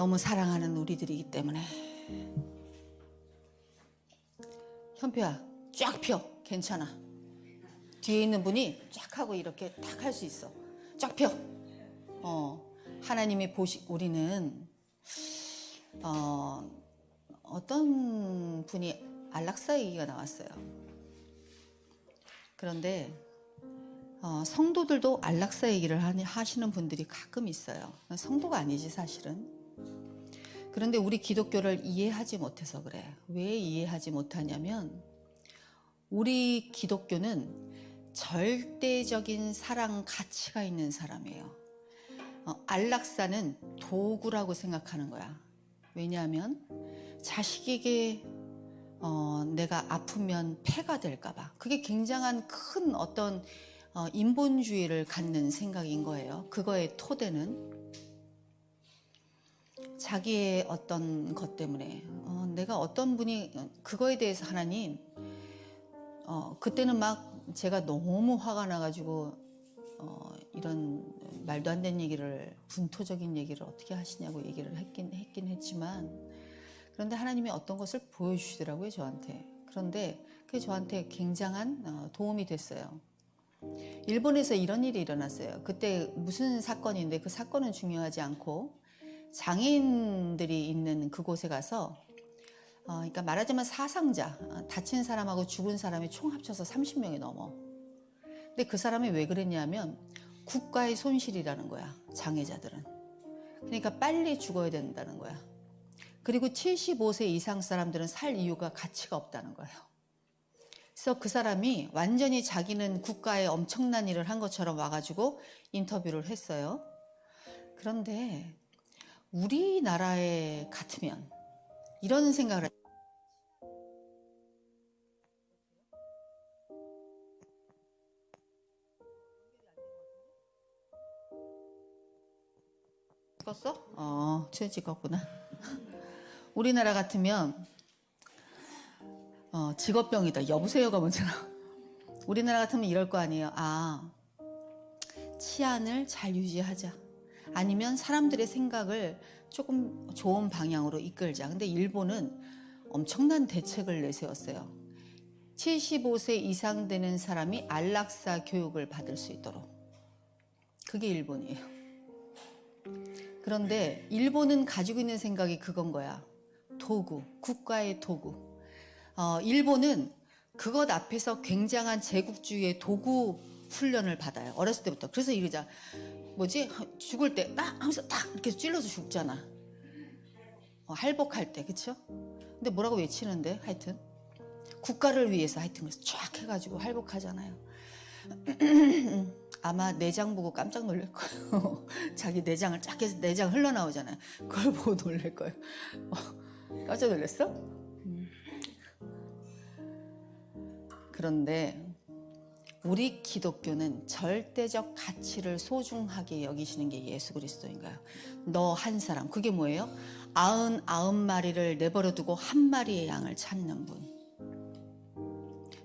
너무 사랑하는 우리들이기 때문에. 현표야, 쫙 펴. 괜찮아. 뒤에 있는 분이 쫙 하고 이렇게 탁 할 수 있어. 쫙 펴. 하나님이 우리는 어떤 분이 안락사 얘기가 나왔어요. 그런데 성도들도 안락사 얘기를 하시는 분들이 가끔 있어요. 성도가 아니지 사실은. 그런데 우리 기독교를 이해하지 못해서 그래. 왜 이해하지 못하냐면 우리 기독교는 절대적인 사랑 가치가 있는 사람이에요. 안락사는 도구라고 생각하는 거야. 왜냐하면 자식에게 내가 아프면 폐가 될까 봐. 그게 굉장한 큰 어떤 인본주의를 갖는 생각인 거예요. 그거의 토대는 자기의 어떤 것 때문에 내가 어떤 분이 그거에 대해서 하나님 그때는 막 제가 너무 화가 나가지고 이런 말도 안 되는 얘기를 분토적인 얘기를 어떻게 하시냐고 얘기를 했긴 했지만 그런데 하나님이 어떤 것을 보여주시더라고요 저한테. 그런데 그게 저한테 굉장한 도움이 됐어요. 일본에서 이런 일이 일어났어요. 그때 무슨 사건인데 그 사건은 중요하지 않고 장애인들이 있는 그곳에 가서 그러니까 말하자면 사상자, 다친 사람하고 죽은 사람이 총 합쳐서 30명이 넘어. 근데 그 사람이 왜 그랬냐면 국가의 손실이라는 거야, 장애자들은. 그러니까 빨리 죽어야 된다는 거야. 그리고 75세 이상 사람들은 살 이유가 가치가 없다는 거예요. 그래서 그 사람이 완전히 자기는 국가에 엄청난 일을 한 것처럼 와가지고 인터뷰를 했어요. 그런데 우리나라에 같으면 이런 생각을 찍었어? 쟤 찍었구나. 우리나라 같으면 직업병이다. 여보세요가 먼저나. 우리나라 같으면 이럴 거 아니에요. 치안을 잘 유지하자. 아니면 사람들의 생각을 조금 좋은 방향으로 이끌자. 근데 일본은 엄청난 대책을 내세웠어요. 75세 이상 되는 사람이 안락사 교육을 받을 수 있도록. 그게 일본이에요. 그런데 일본은 가지고 있는 생각이 그건 거야. 도구, 국가의 도구. 일본은 그것 앞에서 굉장한 제국주의의 도구 훈련을 받아요. 어렸을 때부터. 그래서 이러자. 죽을 때 딱 하면서 딱 이렇게 찔러서 죽잖아. 할복할 때, 그쵸? 근데 뭐라고 외치는데 하여튼 국가를 위해서 하여튼 그래서 쫙 해가지고 할복하잖아요. 아마 내장 보고 깜짝 놀랄 거예요. 자기 내장을 쫙 해서 내장 흘러나오잖아요. 그걸 보고 놀랄 거예요. 깜짝 놀랐어? 그런데 우리 기독교는 절대적 가치를 소중하게 여기시는 게 예수 그리스도인가요? 너 한 사람, 그게 뭐예요? 99마리를 내버려 두고 한 마리의 양을 찾는 분.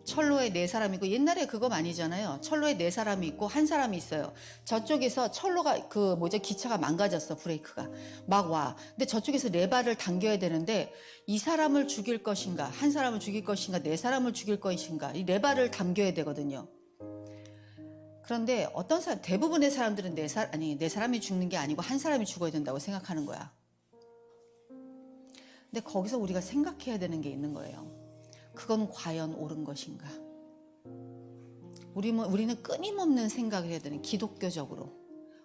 철로에 4사람이 있고, 옛날에 그거 아니잖아요. 철로에 4사람이 있고 한 사람이 있어요. 저쪽에서 철로가 기차가 망가졌어. 브레이크가 막 와. 근데 저쪽에서 4발을 당겨야 되는데 이 사람을 죽일 것인가, 한 사람을 죽일 것인가, 4사람을 죽일 것인가, 이 4발을 당겨야 되거든요. 그런데 대부분의 사람들은 4사람이 죽는 게 아니고 한 사람이 죽어야 된다고 생각하는 거야. 근데 거기서 우리가 생각해야 되는 게 있는 거예요. 그건 과연 옳은 것인가? 우리는 끊임없는 생각을 해야 되는, 기독교적으로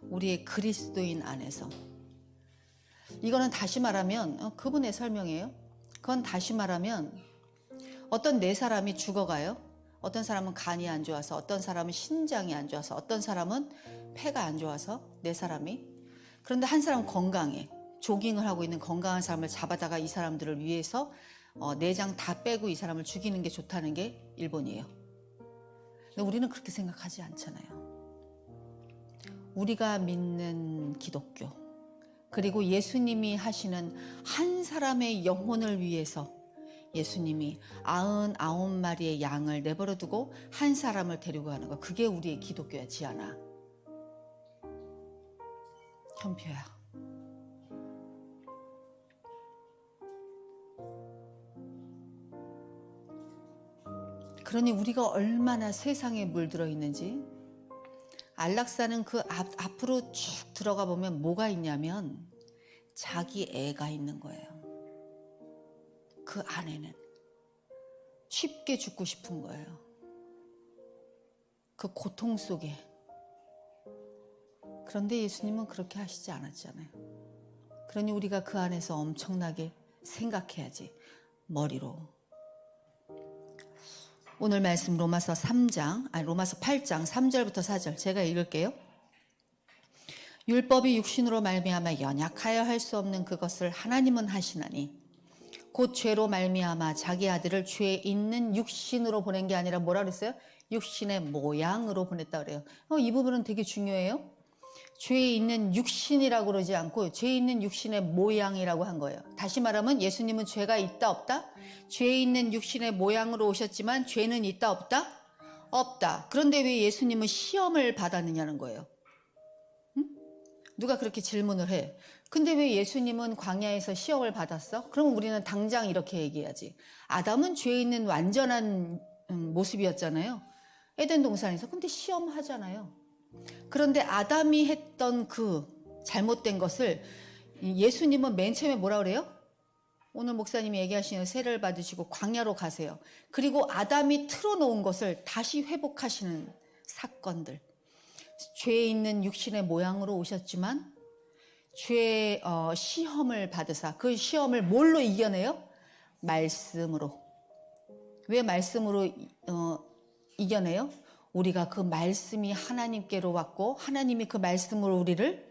우리의 그리스도인 안에서. 이거는 다시 말하면 그분의 설명이에요. 그건 다시 말하면 어떤 4사람이 죽어가요. 어떤 사람은 간이 안 좋아서, 어떤 사람은 신장이 안 좋아서, 어떤 사람은 폐가 안 좋아서, 4사람이. 그런데 한 사람은 건강해. 조깅을 하고 있는 건강한 사람을 잡아다가 이 사람들을 위해서 내장 다 빼고 이 사람을 죽이는 게 좋다는 게 일본이에요. 근데 우리는 그렇게 생각하지 않잖아요. 우리가 믿는 기독교, 그리고 예수님이 하시는 한 사람의 영혼을 위해서 예수님이 99마리의 양을 내버려 두고 한 사람을 데리고 가는 거, 그게 우리의 기독교야, 지아나. 현표야. 그러니 우리가 얼마나 세상에 물들어 있는지. 안락사는 그 앞으로 쭉 들어가 보면 뭐가 있냐면 자기 애가 있는 거예요. 그 안에는 쉽게 죽고 싶은 거예요. 그 고통 속에. 그런데 예수님은 그렇게 하시지 않았잖아요. 그러니 우리가 그 안에서 엄청나게 생각해야지. 머리로. 오늘 말씀 로마서 8장 3절부터 4절 제가 읽을게요. 율법이 육신으로 말미암아 연약하여 할 수 없는 그것을 하나님은 하시나니 곧 죄로 말미암아 자기 아들을 죄 있는 육신으로 보낸 게 아니라 뭐라 그랬어요? 육신의 모양으로 보냈다 그래요. 이 부분은 되게 중요해요. 죄 있는 육신이라고 그러지 않고 죄 있는 육신의 모양이라고 한 거예요. 다시 말하면 예수님은 죄가 있다 없다? 죄 있는 육신의 모양으로 오셨지만 죄는 있다 없다? 없다. 그런데 왜 예수님은 시험을 받았느냐는 거예요. 누가 그렇게 질문을 해. 근데 왜 예수님은 광야에서 시험을 받았어? 그러면 우리는 당장 이렇게 얘기해야지. 아담은 죄 있는 완전한 모습이었잖아요. 에덴 동산에서. 근데 시험하잖아요. 그런데 아담이 했던 그 잘못된 것을 예수님은 맨 처음에 뭐라 그래요? 오늘 목사님이 얘기하시는 세례를 받으시고 광야로 가세요. 그리고 아담이 틀어놓은 것을 다시 회복하시는 사건들. 죄 있는 육신의 모양으로 오셨지만 죄의 시험을 받으사 그 시험을 뭘로 이겨내요? 말씀으로. 왜 말씀으로 이겨내요? 우리가 그 말씀이 하나님께로 왔고 하나님이 그 말씀으로 우리를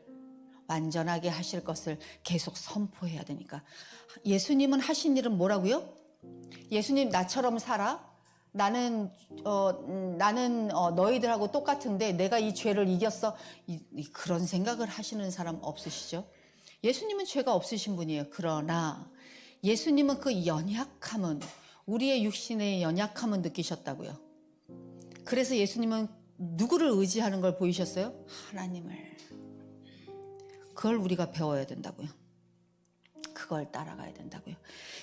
완전하게 하실 것을 계속 선포해야 되니까. 예수님은 하신 일은 뭐라고요? 예수님 나처럼 살아. 나는 너희들하고 똑같은데 내가 이 죄를 이겼어. 그런 생각을 하시는 사람 없으시죠? 예수님은 죄가 없으신 분이에요. 그러나 예수님은 그 연약함은 우리의 육신의 연약함은 느끼셨다고요. 그래서 예수님은 누구를 의지하는 걸 보이셨어요? 하나님을. 그걸 우리가 배워야 된다고요. 그걸 따라가야 된다고요.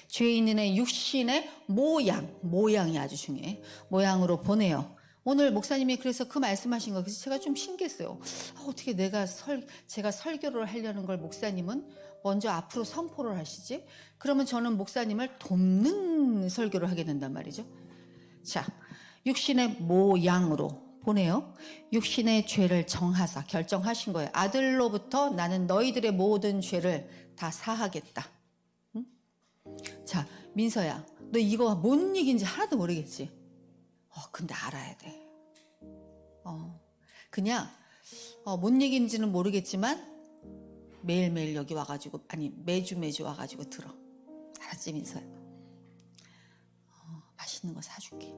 죄인의 육신의 모양이 아주 중요해. 모양으로 보내요. 오늘 목사님이 그래서 그 말씀하신 거 그래서 제가 좀 신기했어요. 어떻게 제가 설교를 하려는 걸 목사님은 먼저 앞으로 선포를 하시지? 그러면 저는 목사님을 돕는 설교를 하게 된단 말이죠. 자, 육신의 모양으로 보내요. 육신의 죄를 정하사 결정하신 거예요. 아들로부터 나는 너희들의 모든 죄를 다 사하겠다. 응? 자, 민서야, 너 이거 뭔 얘기인지 하나도 모르겠지? 근데 알아야 돼. 그냥 뭔 얘기인지는 모르겠지만 매일매일 여기 와가지고 매주 와가지고 들어. 알았지, 민서야? 맛있는 거 사줄게.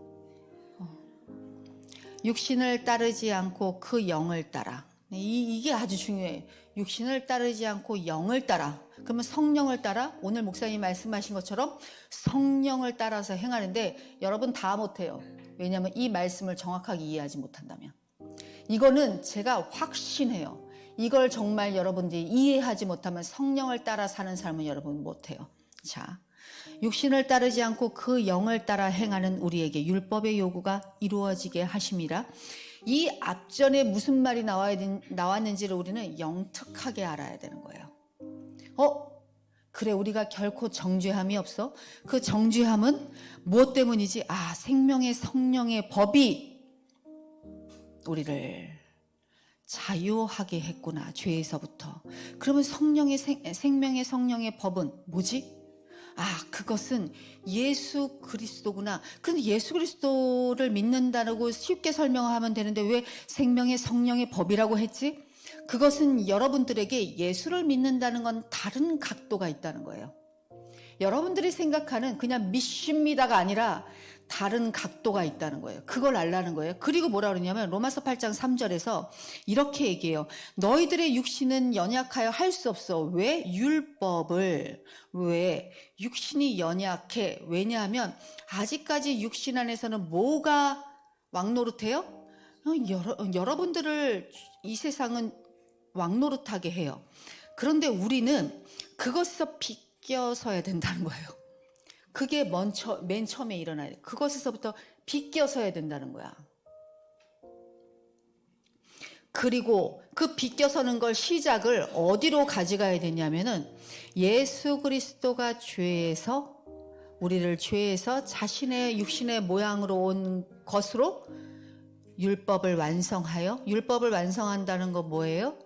육신을 따르지 않고 그 영을 따라. 이게 아주 중요해요. 육신을 따르지 않고 영을 따라. 그러면 성령을 따라. 오늘 목사님 말씀하신 것처럼 성령을 따라서 행하는데 여러분 다 못해요. 왜냐하면 이 말씀을 정확하게 이해하지 못한다면. 이거는 제가 확신해요. 이걸 정말 여러분들이 이해하지 못하면 성령을 따라 사는 삶은 여러분 못해요. 자, 육신을 따르지 않고 그 영을 따라 행하는 우리에게 율법의 요구가 이루어지게 하심이라. 이 앞전에 무슨 말이 나왔는지를 우리는 영특하게 알아야 되는 거예요. 그래, 우리가 결코 정죄함이 없어. 그 정죄함은 무엇 때문이지? 생명의 성령의 법이 우리를 자유하게 했구나, 죄에서부터. 그러면 생명의 성령의 법은 뭐지? 그것은 예수 그리스도구나. 그런데 예수 그리스도를 믿는다고 쉽게 설명하면 되는데 왜 생명의 성령의 법이라고 했지? 그것은 여러분들에게 예수를 믿는다는 건 다른 각도가 있다는 거예요. 여러분들이 생각하는 그냥 믿습니다가 아니라 다른 각도가 있다는 거예요. 그걸 알라는 거예요. 그리고 뭐라 그러냐면 로마서 8장 3절에서 이렇게 얘기해요. 너희들의 육신은 연약하여 할 수 없어. 왜? 왜? 육신이 연약해. 왜냐하면 아직까지 육신 안에서는 뭐가 왕노릇해요? 여러분들을 이 세상은 왕노릇하게 해요. 그런데 우리는 그것에서 비껴서야 된다는 거예요. 그게 맨 처음에 일어나야 돼요. 그것에서부터 비껴서야 된다는 거야. 그리고 그 비껴서는 걸 시작을 어디로 가져가야 되냐면은 예수 그리스도가 우리를 죄에서 자신의 육신의 모양으로 온 것으로 율법을 완성하여, 율법을 완성한다는 건 뭐예요?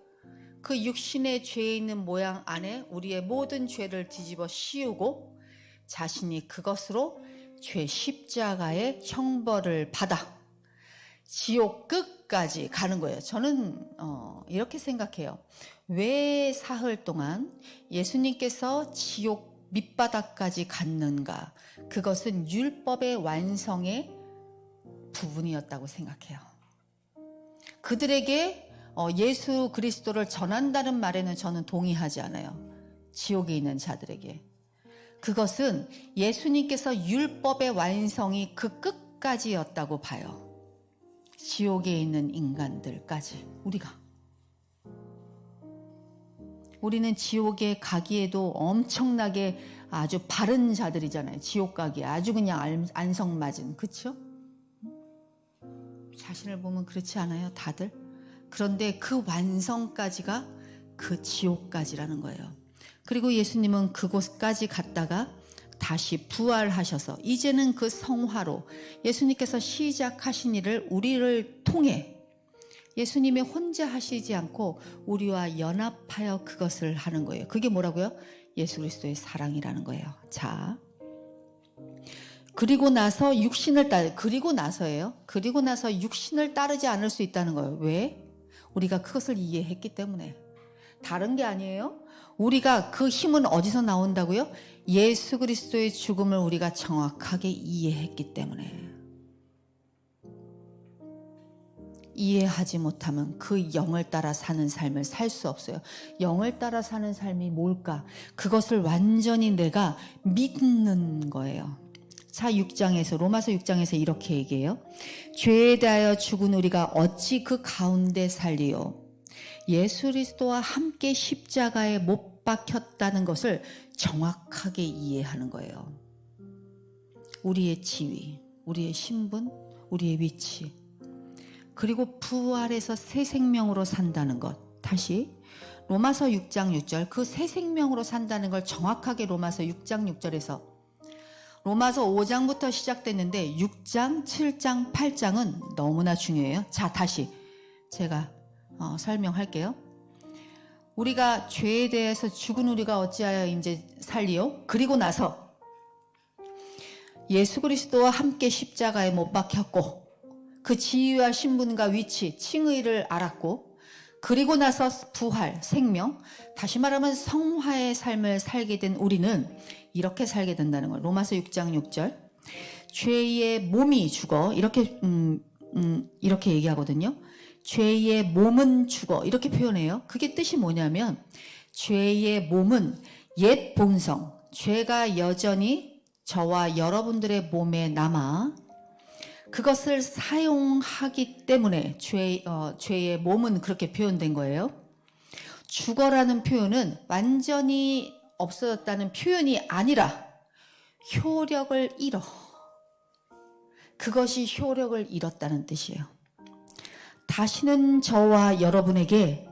그 육신의 죄에 있는 모양 안에 우리의 모든 죄를 뒤집어 씌우고 자신이 그것으로 죄 십자가의 형벌을 받아 지옥 끝까지 가는 거예요. 저는 이렇게 생각해요. 왜 사흘 동안 예수님께서 지옥 밑바닥까지 갔는가? 그것은 율법의 완성의 부분이었다고 생각해요. 그들에게 예수 그리스도를 전한다는 말에는 저는 동의하지 않아요. 지옥에 있는 자들에게. 그것은 예수님께서 율법의 완성이 그 끝까지였다고 봐요. 지옥에 있는 인간들까지, 우리는 지옥에 가기에도 엄청나게 아주 바른 자들이잖아요. 지옥 가기에 아주 그냥 안성맞은, 그렇죠? 자신을 보면 그렇지 않아요, 다들? 그런데 그 완성까지가 그 지옥까지라는 거예요. 그리고 예수님은 그곳까지 갔다가 다시 부활하셔서 이제는 그 성화로 예수님께서 시작하신 일을 우리를 통해 예수님이 혼자 하시지 않고 우리와 연합하여 그것을 하는 거예요. 그게 뭐라고요? 예수 그리스도의 사랑이라는 거예요. 자, 그리고 나서 그리고 나서 육신을 따르지 않을 수 있다는 거예요. 왜? 우리가 그것을 이해했기 때문에. 다른 게 아니에요. 우리가 그 힘은 어디서 나온다고요? 예수 그리스도의 죽음을 우리가 정확하게 이해했기 때문에. 이해하지 못하면 그 영을 따라 사는 삶을 살 수 없어요. 영을 따라 사는 삶이 뭘까? 그것을 완전히 내가 믿는 거예요. 자, 로마서 6장에서 이렇게 얘기해요. 죄에 대하여 죽은 우리가 어찌 그 가운데 살리요? 예수 그리스도와 함께 십자가에 못 박혔다는 것을 정확하게 이해하는 거예요. 우리의 지위, 우리의 신분, 우리의 위치, 그리고 부활해서 새 생명으로 산다는 것. 다시 로마서 6장 6절, 그 새 생명으로 산다는 걸 정확하게 로마서 6장 6절에서 로마서 5장부터 시작됐는데 6장, 7장, 8장은 너무나 중요해요. 자, 다시 제가 설명할게요. 우리가 죄에 대해서 죽은 우리가 어찌하여 이제 살리요? 그리고 나서 예수 그리스도와 함께 십자가에 못 박혔고 그 지위와 신분과 위치, 칭의를 알았고 그리고 나서 부활, 생명, 다시 말하면 성화의 삶을 살게 된 우리는 이렇게 살게 된다는 거예요. 로마서 6장 6절. 죄의 몸이 죽어. 이렇게 얘기하거든요. 죄의 몸은 죽어. 이렇게 표현해요. 그게 뜻이 뭐냐면 죄의 몸은 옛 본성, 죄가 여전히 저와 여러분들의 몸에 남아 그것을 사용하기 때문에 죄의 몸은 그렇게 표현된 거예요. 죽어라는 표현은 완전히 없어졌다는 표현이 아니라 효력을 잃어. 그것이 효력을 잃었다는 뜻이에요. 다시는 저와 여러분에게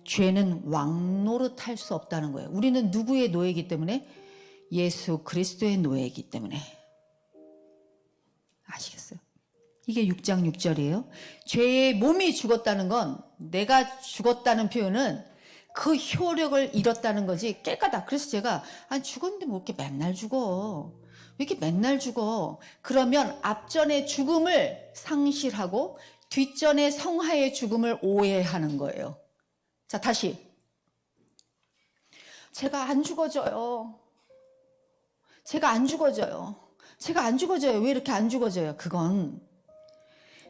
죄는 왕노릇할 수 없다는 거예요. 우리는 누구의 노예이기 때문에? 예수 그리스도의 노예이기 때문에. 아시겠어요? 이게 6장 6절이에요. 죄의 몸이 죽었다는 건 내가 죽었다는 표현은 그 효력을 잃었다는 거지 깨끗하다. 그래서 제가 죽었는데 뭐 이렇게 맨날 죽어. 왜 이렇게 맨날 죽어? 그러면 앞전의 죽음을 상실하고 뒷전의 성화의 죽음을 오해하는 거예요. 자, 다시. 제가 안 죽어져요. 제가 안 죽어져요. 제가 안 죽어져요. 왜 이렇게 안 죽어져요? 그건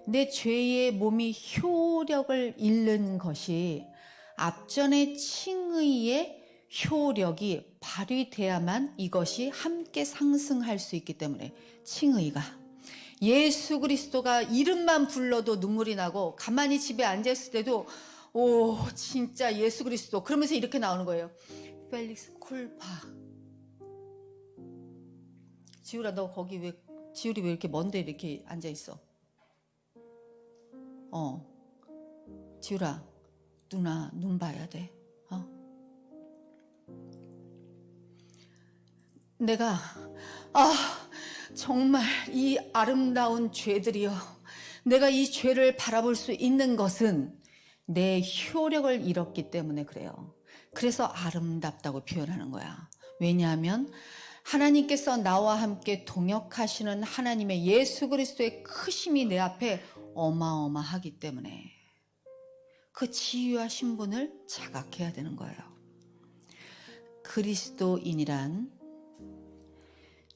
내 죄의 몸이 효력을 잃는 것이 앞전의 칭의의 효력이 발휘돼야만 이것이 함께 상승할 수 있기 때문에 칭의가 예수 그리스도가 이름만 불러도 눈물이 나고 가만히 집에 앉아있을 때도 오 진짜 예수 그리스도 그러면서 이렇게 나오는 거예요. 펠릭스 쿨파. 지우라 너 거기 왜 지율이 왜 이렇게 먼데 이렇게 앉아 있어? 지율아, 누나 눈 봐야 돼. 내가 정말 이 아름다운 죄들이여, 내가 이 죄를 바라볼 수 있는 것은 내 효력을 잃었기 때문에 그래요. 그래서 아름답다고 표현하는 거야. 왜냐하면 하나님께서 나와 함께 동역하시는 하나님의 예수 그리스도의 크심이 내 앞에 어마어마하기 때문에 그 지위와 신분을 자각해야 되는 거예요. 그리스도인이란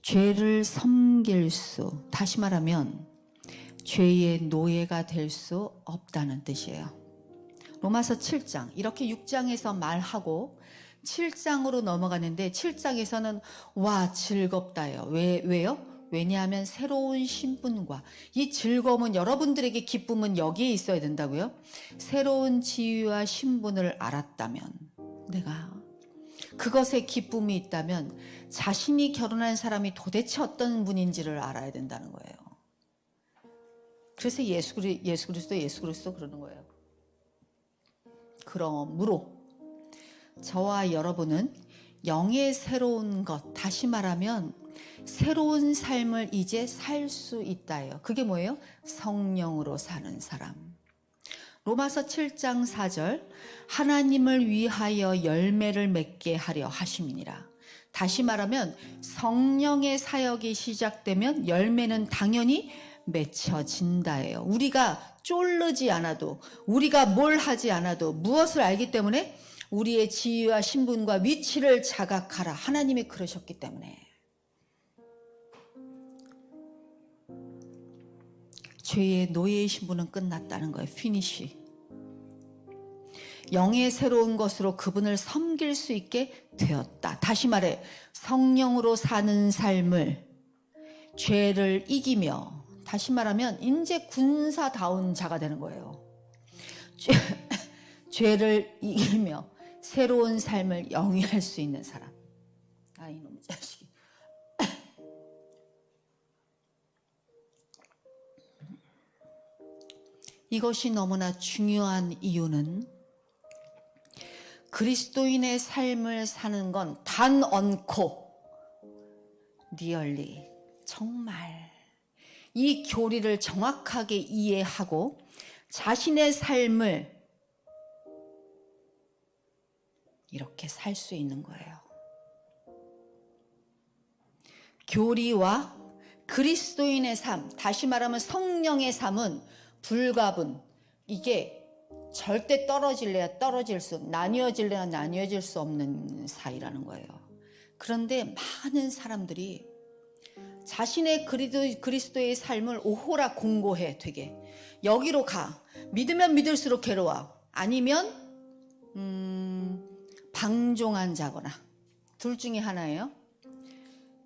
죄를 섬길 수, 다시 말하면 죄의 노예가 될 수 없다는 뜻이에요. 로마서 7장, 이렇게 6장에서 말하고 7장으로 넘어가는데 7장에서는 와 즐겁다요. 왜요? 왜냐하면 새로운 신분과 이 즐거움은, 여러분들에게 기쁨은 여기에 있어야 된다고요. 새로운 지위와 신분을 알았다면, 내가 그것에 기쁨이 있다면 자신이 결혼한 사람이 도대체 어떤 분인지를 알아야 된다는 거예요. 그래서 예수 그리스도 그러는 거예요. 그러므로 저와 여러분은 영의 새로운 것, 다시 말하면 새로운 삶을 이제 살 수 있다예요. 그게 뭐예요? 성령으로 사는 사람. 로마서 7장 4절, 하나님을 위하여 열매를 맺게 하려 하심이니라. 다시 말하면 성령의 사역이 시작되면 열매는 당연히 맺혀진다예요. 우리가 쫄르지 않아도, 우리가 뭘 하지 않아도 무엇을 알기 때문에? 우리의 지위와 신분과 위치를 자각하라. 하나님이 그러셨기 때문에. 죄의 노예의 신분은 끝났다는 거예요. 피니쉬. 영의 새로운 것으로 그분을 섬길 수 있게 되었다. 다시 말해, 성령으로 사는 삶을, 죄를 이기며, 다시 말하면 이제 군사다운 자가 되는 거예요. 죄를 이기며 새로운 삶을 영위할 수 있는 사람. 이놈의 자식이. 이것이 너무나 중요한 이유는 그리스도인의 삶을 사는 건 단 얹고 리얼리 정말 이 교리를 정확하게 이해하고 자신의 삶을 이렇게 살 수 있는 거예요. 교리와 그리스도인의 삶, 다시 말하면 성령의 삶은 불가분, 이게 절대 나뉘어질래야 나뉘어질 수 없는 사이라는 거예요. 그런데 많은 사람들이 자신의 그리스도의 삶을 오호라 공고해. 되게 여기로 가. 믿으면 믿을수록 괴로워. 아니면 방종한 자거나, 둘 중에 하나예요.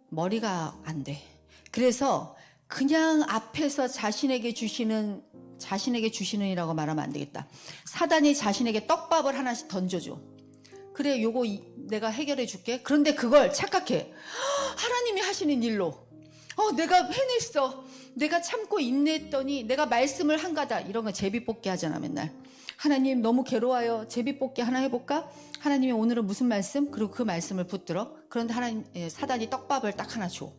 머리가 안 돼. 그래서 그냥 앞에서 자신에게 주시는이라고 말하면 안 되겠다. 사단이 자신에게 떡밥을 하나씩 던져줘. 그래, 요거 내가 해결해 줄게. 그런데 그걸 착각해. 하나님이 하시는 일로. 내가 해냈어. 내가 참고 인내했더니 내가 말씀을 한 가다. 이런 거 제비뽑기 하잖아, 맨날. 하나님 너무 괴로워요. 제비뽑기 하나 해볼까? 하나님이 오늘은 무슨 말씀? 그리고 그 말씀을 붙들어. 그런데 사단이 떡밥을 딱 하나 줘.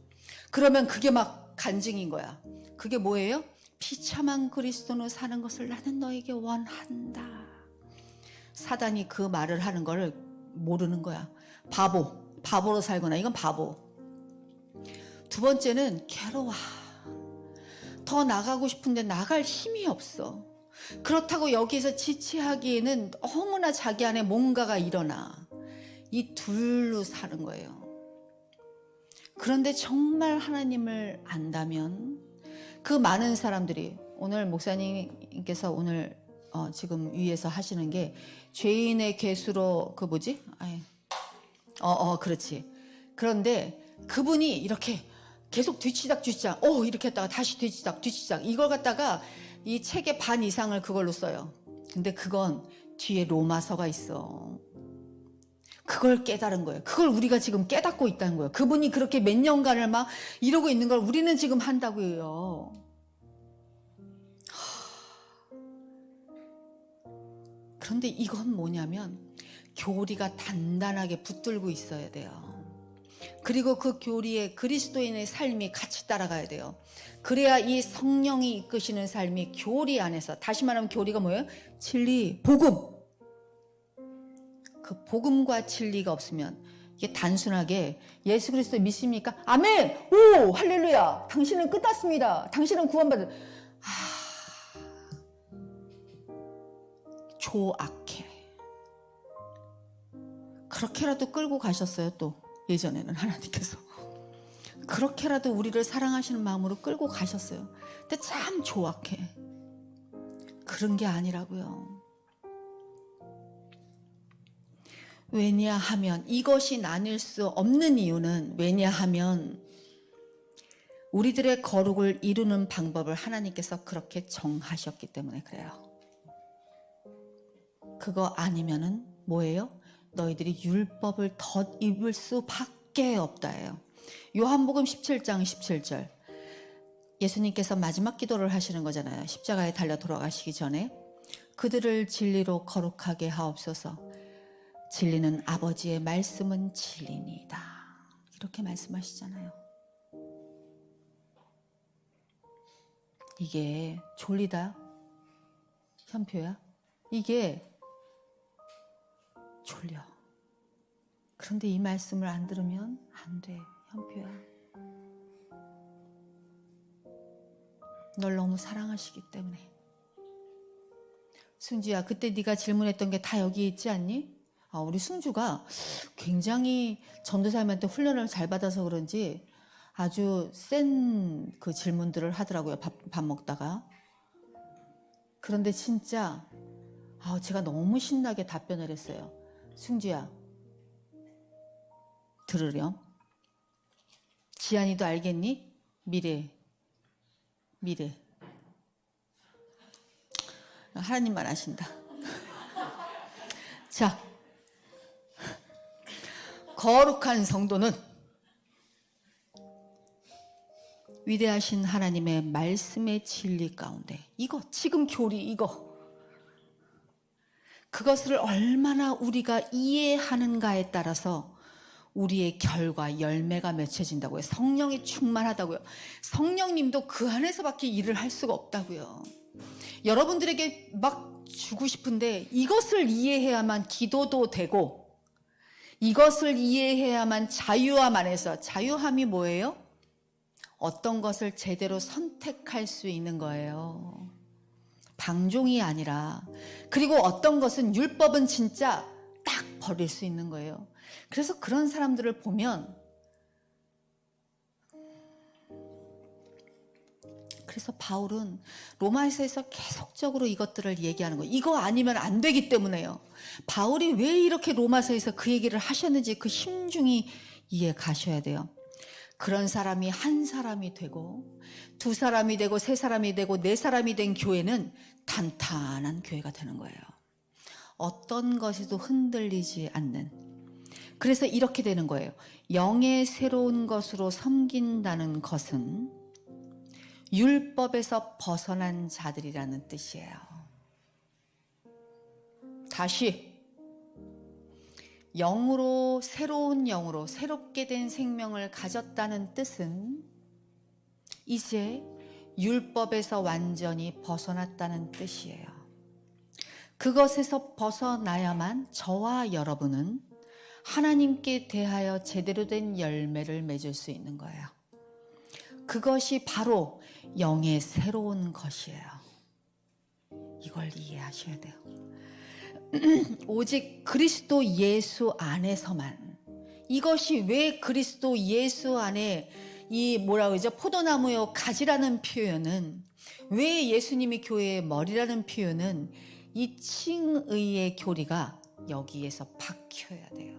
그러면 그게 막 간증인 거야. 그게 뭐예요? 비참한 그리스도로 사는 것을 나는 너에게 원한다. 사단이 그 말을 하는 걸 모르는 거야. 바보로 살거나. 이건 바보. 두 번째는 괴로워. 더 나가고 싶은데 나갈 힘이 없어. 그렇다고 여기서 지체하기에는 너무나 자기 안에 뭔가가 일어나. 이 둘로 사는 거예요. 그런데 정말 하나님을 안다면 그 많은 사람들이, 오늘 목사님께서 오늘 지금 위에서 하시는 게 죄인의 괴수로 그렇지. 그런데 그분이 이렇게 계속 뒤치작 이렇게 했다가 다시 뒤치작 이걸 갖다가 이 책의 반 이상을 그걸로 써요. 근데 그건 뒤에 로마서가 있어. 그걸 깨달은 거예요. 그걸 우리가 지금 깨닫고 있다는 거예요. 그분이 그렇게 몇 년간을 막 이러고 있는 걸 우리는 지금 한다고요. 그런데 이건 뭐냐면 교리가 단단하게 붙들고 있어야 돼요. 그리고 그 교리에 그리스도인의 삶이 같이 따라가야 돼요. 그래야 이 성령이 이끄시는 삶이 교리 안에서, 다시 말하면 교리가 뭐예요? 진리, 복음. 그 복음과 진리가 없으면 이게 단순하게 예수 그리스도 믿습니까? 아멘! 오! 할렐루야! 당신은 끝났습니다. 당신은 구원받은. 조악해. 그렇게라도 끌고 가셨어요. 또 예전에는 하나님께서 그렇게라도 우리를 사랑하시는 마음으로 끌고 가셨어요. 근데 참 조악해. 그런 게 아니라고요. 왜냐하면 이것이 나뉠 수 없는 이유는, 왜냐하면 우리들의 거룩을 이루는 방법을 하나님께서 그렇게 정하셨기 때문에 그래요. 그거 아니면은 뭐예요? 너희들이 율법을 덧입을 수밖에 없다예요. 요한복음 17장 17절. 예수님께서 마지막 기도를 하시는 거잖아요. 십자가에 달려 돌아가시기 전에 그들을 진리로 거룩하게 하옵소서. 진리는 아버지의 말씀은 진리니이다. 이렇게 말씀하시잖아요. 이게 졸리다? 현표야? 이게 졸려. 그런데 이 말씀을 안 들으면 안 돼. 현표야. 널 너무 사랑하시기 때문에. 승주야, 그때 네가 질문했던 게 다 여기 있지 않니? 우리 승주가 굉장히 전도사님한테 훈련을 잘 받아서 그런지 아주 센 그 질문들을 하더라고요. 밥 먹다가. 그런데 진짜 제가 너무 신나게 답변을 했어요. 승주야, 들으렴. 지안이도 알겠니? 미래. 하나님만 아신다. 자, 거룩한 성도는 위대하신 하나님의 말씀의 진리 가운데, 이거 지금 교리, 이거 그것을 얼마나 우리가 이해하는가에 따라서 우리의 결과, 열매가 맺혀진다고요. 성령이 충만하다고요. 성령님도 그 안에서밖에 일을 할 수가 없다고요. 여러분들에게 막 주고 싶은데 이것을 이해해야만 기도도 되고, 이것을 이해해야만 자유함 안에서, 자유함이 뭐예요? 어떤 것을 제대로 선택할 수 있는 거예요. 방종이 아니라. 그리고 어떤 것은, 율법은 진짜 딱 버릴 수 있는 거예요. 그래서 그런 사람들을 보면, 그래서 바울은 로마서에서 계속적으로 이것들을 얘기하는 거예요. 이거 아니면 안 되기 때문에요. 바울이 왜 이렇게 로마서에서 그 얘기를 하셨는지 그 심중히 이해 가셔야 돼요. 그런 사람이 한 사람이 되고, 두 사람이 되고, 세 사람이 되고, 네 사람이 된 교회는 탄탄한 교회가 되는 거예요. 어떤 것에도 흔들리지 않는. 그래서 이렇게 되는 거예요. 영의 새로운 것으로 섬긴다는 것은 율법에서 벗어난 자들이라는 뜻이에요. 다시, 영으로, 새로운 영으로 새롭게 된 생명을 가졌다는 뜻은 이제 율법에서 완전히 벗어났다는 뜻이에요. 그것에서 벗어나야만 저와 여러분은 하나님께 대하여 제대로 된 열매를 맺을 수 있는 거예요. 그것이 바로 영의 새로운 것이에요. 이걸 이해하셔야 돼요. 오직 그리스도 예수 안에서만. 이것이 왜 그리스도 예수 안에, 이 뭐라 그러죠? 포도나무요 가지라는 표현은, 왜 예수님이 교회의 머리라는 표현은, 이 칭의의 교리가 여기에서 박혀야 돼요.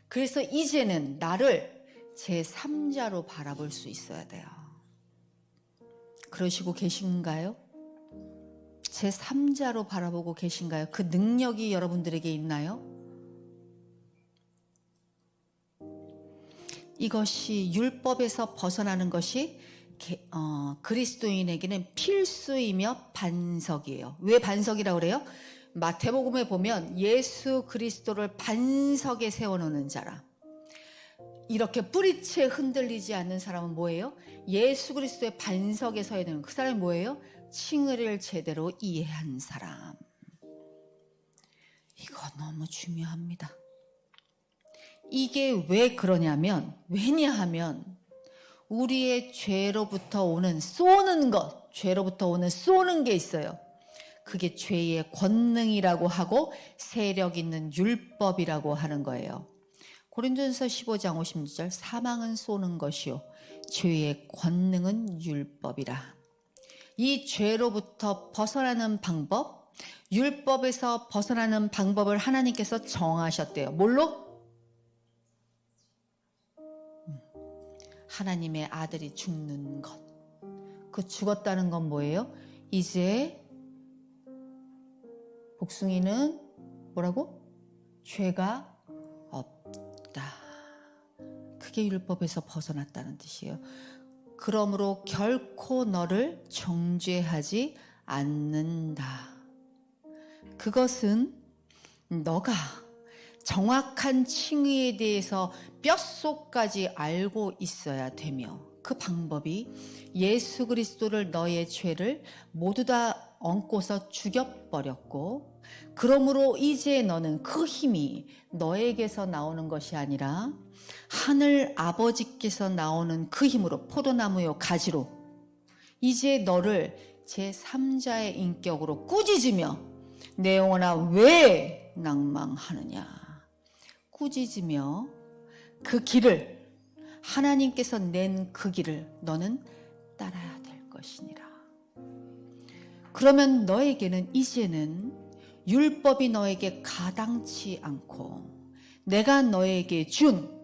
그래서 이제는 나를 제3자로 바라볼 수 있어야 돼요. 그러시고 계신가요? 제3자로 바라보고 계신가요? 그 능력이 여러분들에게 있나요? 이것이 율법에서 벗어나는 것이 그리스도인에게는 필수이며 반석이에요. 왜 반석이라고 그래요? 마태복음에 보면 예수 그리스도를 반석에 세워놓는 자라. 이렇게 뿌리채 흔들리지 않는 사람은 뭐예요? 예수 그리스도의 반석에 서야 되는 그 사람이 뭐예요? 칭의를 제대로 이해한 사람. 이거 너무 중요합니다. 이게 왜 그러냐면, 왜냐하면 우리의 죄로부터 오는 쏘는 것, 죄로부터 오는 쏘는 게 있어요. 그게 죄의 권능이라고 하고 세력 있는 율법이라고 하는 거예요. 고린도전서 15장 56절, 사망은 쏘는 것이요 죄의 권능은 율법이라. 이 죄로부터 벗어나는 방법, 율법에서 벗어나는 방법을 하나님께서 정하셨대요. 뭘로? 하나님의 아들이 죽는 것. 그 죽었다는 건 뭐예요? 이제 복숭이는 뭐라고? 죄가 없다. 그게 율법에서 벗어났다는 뜻이에요. 그러므로 결코 너를 정죄하지 않는다. 그것은 너가 정확한 칭의에 대해서 뼛속까지 알고 있어야 되며, 그 방법이 예수 그리스도를 너의 죄를 모두 다 얹고서 죽여버렸고, 그러므로 이제 너는 그 힘이 너에게서 나오는 것이 아니라 하늘 아버지께서 나오는 그 힘으로, 포도나무요 가지로 이제 너를 제3자의 인격으로 꾸짖으며 내 영혼아 왜 낭망하느냐, 꾸짖으며 그 길을, 하나님께서 낸 그 길을 너는 따라야 될 것이니라. 그러면 너에게는 이제는 율법이 너에게 가당치 않고 내가 너에게 준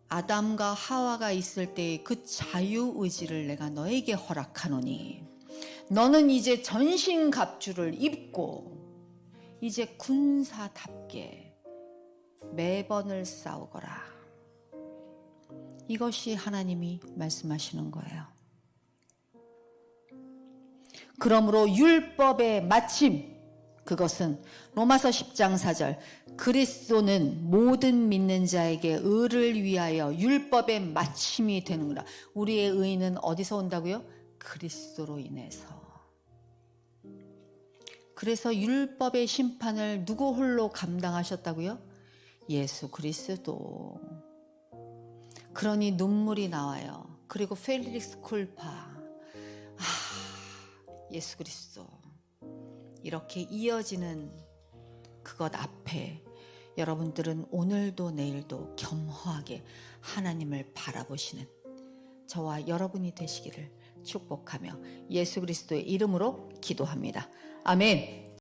아담과 하와가 있을 때의 그 자유의지를 내가 너에게 허락하노니 너는 이제 전신갑주를 입고 이제 군사답게 매번을 싸우거라. 이것이 하나님이 말씀하시는 거예요. 그러므로 율법의 마침, 그것은 로마서 10장 4절, 그리스도는 모든 믿는 자에게 의를 위하여 율법의 마침이 되는구나. 우리의 의는 어디서 온다고요? 그리스도로 인해서. 그래서 율법의 심판을 누구 홀로 감당하셨다고요? 예수 그리스도. 그러니 눈물이 나와요. 그리고 펠릭스 쿨파, 예수 그리스도. 이렇게 이어지는 그것 앞에 여러분들은 오늘도 내일도 겸허하게 하나님을 바라보시는 저와 여러분이 되시기를 축복하며 예수 그리스도의 이름으로 기도합니다. 아멘.